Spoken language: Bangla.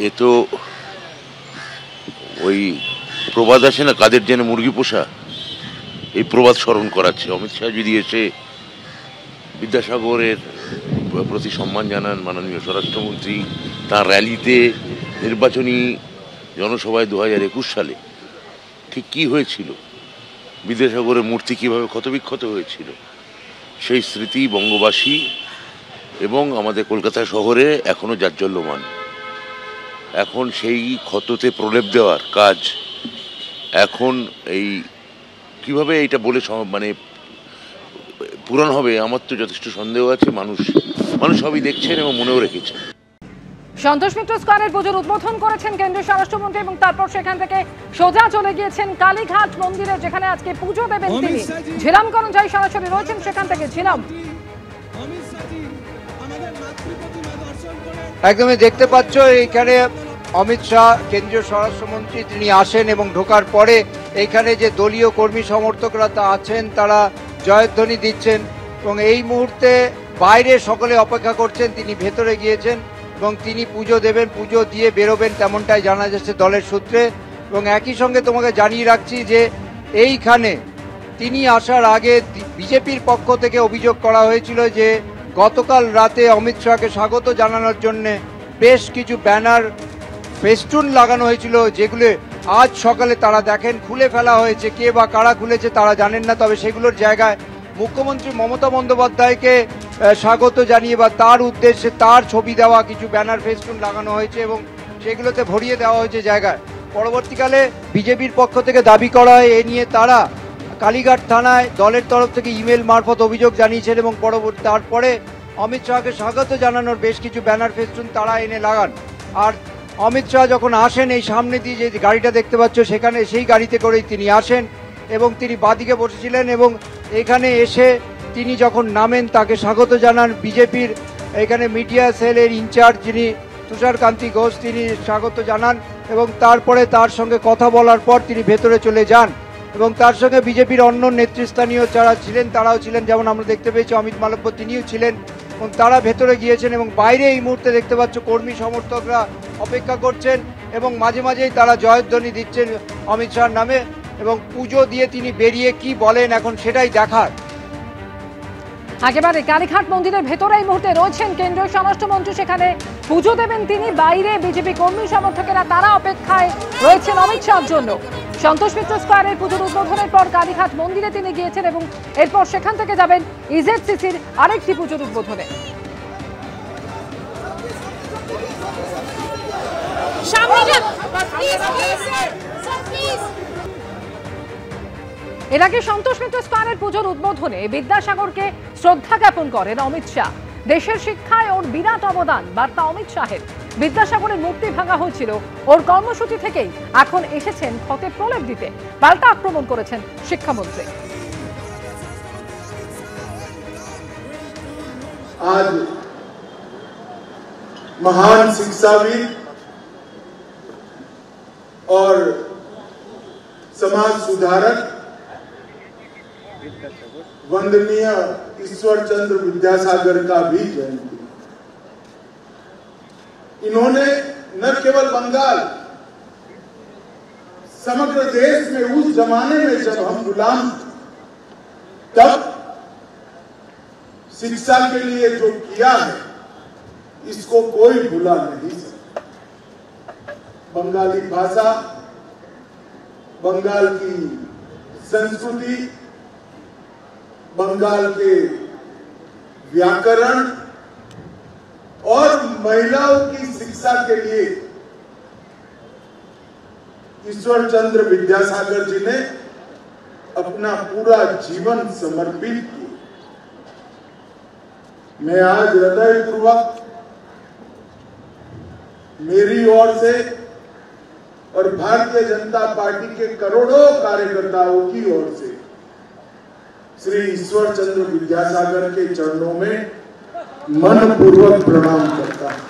এ তো ওই প্রবাদ আছে না, কাদের জন্য মুরগি পোষা, এই প্রবাদ স্মরণ করাচ্ছে। অমিত শাহ যদি এসে বিদ্যাসাগরের প্রতি সম্মান জানান, মাননীয় স্বরাষ্ট্রমন্ত্রী তার র্যালিতে, নির্বাচনী জনসভায় 2021 সালে ঠিক কী হয়েছিল, বিদ্যাসাগরের মূর্তি কীভাবে ক্ষতবিক্ষত হয়েছিল, সেই স্মৃতি বঙ্গবাসী এবং আমাদের কলকাতা শহরে এখনও জাজ্বল্যমান। এখন সেই ক্ষততে প্রলেপ দেওয়ার কাজ এখন এই কিভাবে এইটা বলে মানে পূরণ হবে, আমার তো যথেষ্ট সন্দেহ আছে। মানুষ সবই দেখছেন এবং মনেও রেখেছেন। সন্তোষ মিত্র স্কয়ারের পুজোর উদ্বোধন করেছেন কেন্দ্রীয় স্বরাষ্ট্রমন্ত্রী এবং তারপর সেখান থেকে সোজা চলে গিয়েছেন কালীঘাট মন্দিরে, যেখানে আজকে পুজো দেবেন তিনি। ঝিলাম করঞ্জাই সরাসরি রয়েছেন সেখান থেকে। ঝিলাম, একদমই দেখতে পাচ্ছ এইখানে অমিত শাহ কেন্দ্রীয় স্বরাষ্ট্রমন্ত্রী তিনি আসেন এবং ঢোকার পরে এইখানে যে দলীয় কর্মী সমর্থকরা তা আছেন তারা জয়ধ্বনি দিচ্ছেন এবং এই মুহূর্তে বাইরে সকলে অপেক্ষা করছেন। তিনি ভেতরে গিয়েছেন এবং তিনি পুজো দেবেন, পুজো দিয়ে বেরোবেন তেমনটাই জানা যাচ্ছে দলের সূত্রে। এবং একই সঙ্গে তোমাকে জানিয়ে রাখছি যে এইখানে তিনি আসার আগে বিজেপির পক্ষ থেকে অভিযোগ করা হয়েছিল যে গতকাল রাতে অমিত শাহকে স্বাগত জানানোর জন্য বেশ কিছু ব্যানার ফেস্টুন লাগানো হয়েছিল, যেগুলো আজ সকালে তারা দেখেন খুলে ফেলা হয়েছে। কে বা কারা খুলেছে তারা জানেন না, তবে সেগুলোর জায়গায় মুখ্যমন্ত্রী মমতা বন্দ্যোপাধ্যায়কে স্বাগত জানিয়ে বা তার উদ্দেশ্যে তার ছবি দেওয়া কিছু ব্যানার ফেস্টুন লাগানো হয়েছে এবং সেগুলোতে ভরিয়ে দেওয়া হয়েছে জায়গায়। পরবর্তীকালে বিজেপির পক্ষ থেকে দাবি করা হয় এ নিয়ে তারা কালীঘাট থানায় দলের তরফ থেকে ইমেল মারফত অভিযোগ জানিয়েছেন এবং তারপরে অমিত শাহকে স্বাগত জানানোর বেশ কিছু ব্যানার ফেস্টুন তারা এনে লাগান। আর অমিত শাহ যখন আসেন এই সামনে দিয়ে যে গাড়িটা দেখতে পাচ্ছ সেখানে সেই গাড়িতে করেই তিনি আসেন এবং তিনি বাদিকে বসেছিলেন এবং এখানে এসে তিনি যখন নামেন তাকে স্বাগত জানান বিজেপির এখানে মিডিয়া সেলের ইনচার্জ যিনি তুষারকান্তি ঘোষ, তিনি স্বাগত জানান এবং তারপরে তার সঙ্গে কথা বলার পর তিনি ভেতরে চলে যান এবং তার সঙ্গে বিজেপির অন্য নেতৃস্থানীয় যারা ছিলেন তারাও ছিলেন, যেমন আমরা দেখতে পেয়েছি অমিত মালব্য তিনিও ছিলেন এবং তারা ভেতরে গিয়েছেন এবং বাইরে এই মুহূর্তে দেখতে পাচ্ছ কর্মী সমর্থকরা অপেক্ষা করছেন এবং মাঝে মাঝেই তারা জয়ধ্বনি দিচ্ছেন অমিত শাহর নামে এবং পুজো দিয়ে তিনি বেরিয়ে কি বলেন এখন সেটাই দেখার। একেবারে কালীঘাট মন্দিরের ভেতরে এই মুহূর্তে রয়েছেন কেন্দ্রীয় স্বরাষ্ট্রমন্ত্রী, সেখানে পুজো দেবেন তিনি। বাইরে বিজেপি কর্মী সমর্থকেরা তারা অপেক্ষায় রয়েছেন অমিত শাহর জন্য। সন্তোষ মিত্র স্কয়ারের পুজোর উদ্বোধনের পর কালীঘাট মন্দিরে তিনি গিয়েছেন এবং এরপর সেখান থেকে যাবেন ইজেডসিসির আরেকটি পুজোর উদ্বোধনে। এর আগে সন্তোষ মিত্র স্কয়ারের পুজোর উদ্বোধনে বিদ্যাসাগরকে শ্রদ্ধা জ্ঞাপন করেন অমিত শাহ। দেশের শিক্ষায় ওর বিরাট অবদান বার্তা অমিত শাহের। বিদ্যাসাগরের মূর্তি ভাঙা হয়েছিল ওর কর্মসূচি থেকেই, এখন এসেছেন ক্ষতে প্রলেপ দিতে। পাল্টা আক্রমণ করেছেন শিক্ষামন্ত্রী। आज महान शिक्षाविद और समाज सुधारक वंदनीय ईश्वर चंद्र विद्यासागर का भी जयंती। इन्होंने न केवल बंगाल, समग्र देश में उस जमाने में जब हम गुलाम तब शिक्षा के लिए जो किया है इसको कोई भुला नहीं सकता। बंगाली भाषा, बंगाल की संस्कृति, बंगाल के व्याकरण और महिलाओं की शिक्षा के लिए ईश्वर चंद्र विद्यासागर जी ने अपना पूरा जीवन समर्पित किया। मैं आज हृदयपूर्वक मेरी ओर से और भारतीय जनता पार्टी के करोड़ों कार्यकर्ताओं की ओर से श्री ईश्वर चंद्र विद्यासागर के चरणों में मनपूर्वक प्रणाम करता हूं।